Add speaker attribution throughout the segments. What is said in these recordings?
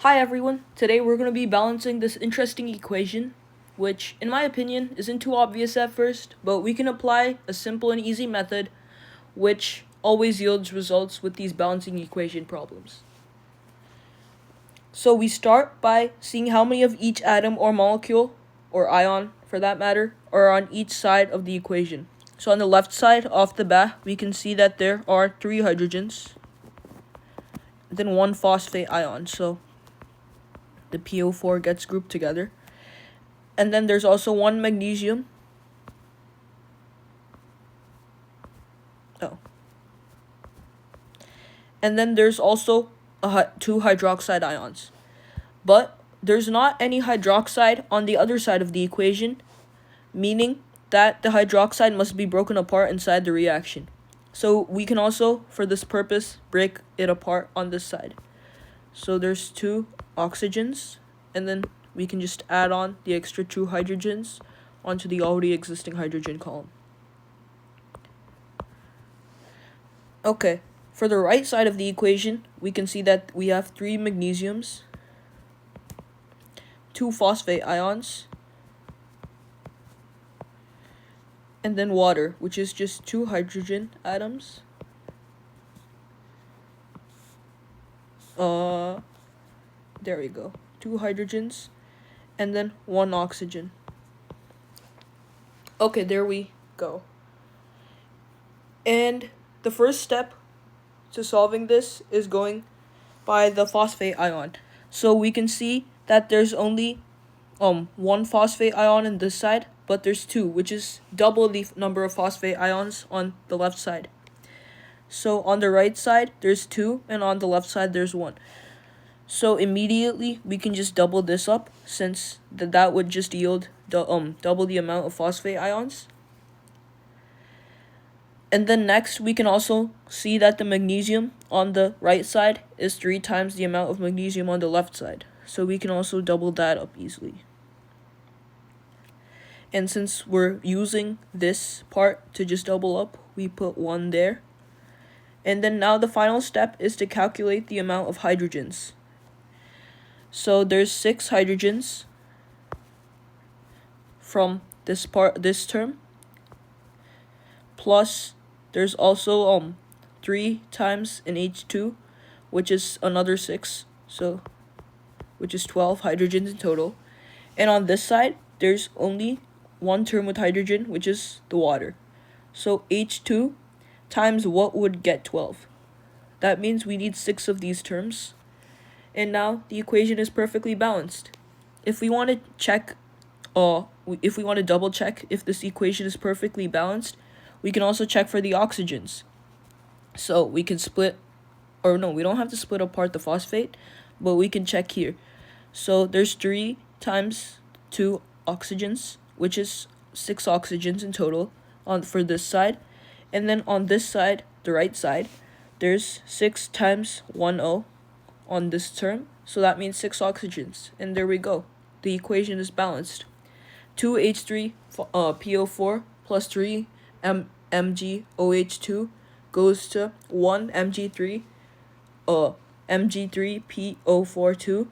Speaker 1: Hi everyone, today we're going to be balancing this interesting equation, which in my opinion isn't too obvious at first, but we can apply a simple and easy method which always yields results with these balancing equation problems. So we start by seeing how many of each atom or molecule, or ion for that matter, are on each side of the equation. So on the left side, off the bat, we can see that there are 3 hydrogens, then 1 phosphate ion. So the PO4 gets grouped together. And then there's also 1 magnesium. And then there's also 2 hydroxide ions. But there's not any hydroxide on the other side of the equation, meaning that the hydroxide must be broken apart inside the reaction. So we can also, for this purpose, break it apart on this side. So there's 2 oxygens, and then we can just add on the extra 2 hydrogens onto the already existing hydrogen column. Okay, for the right side of the equation, we can see that we have 3 magnesiums, 2 phosphate ions, and then water, which is just 2 hydrogen atoms. There we go. 2 hydrogens, and then 1 oxygen. Okay, there we go. And the first step to solving this is going by the phosphate ion. So we can see that there's only 1 phosphate ion on this side, but there's 2, which is double the number of phosphate ions on the left side. So on the right side, there's 2, and on the left side, there's 1. So immediately, we can just double this up, since that would just yield double the amount of phosphate ions. And then next, we can also see that the magnesium on the right side is 3 times the amount of magnesium on the left side. So we can also double that up easily. And since we're using this part to just double up, we put 1 there. And then now the final step is to calculate the amount of hydrogens. So there's 6 hydrogens from this term, plus there's also 3 times an H2, which is another 6, so which is 12 hydrogens in total. And on this side, there's only 1 term with hydrogen, which is the water. So H2 times what would get 12? That means we need 6 of these terms. And now the equation is perfectly balanced. If we want to check, if we want to double check if this equation is perfectly balanced, we can also check for the oxygens. So we can split, or no, we don't have to split apart the phosphate, but we can check here. So there's 3 times 2 oxygens, which is 6 oxygens in total for this side. And then on this side, the right side, there's 6 times 1 O on this term, so that means 6 oxygens. And there we go. The equation is balanced. 2H3 PO4 plus 3 MgOH2 goes to 1 Mg3 Mg3 PO42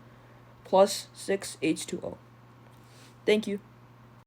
Speaker 1: plus 6 H2O. Thank you.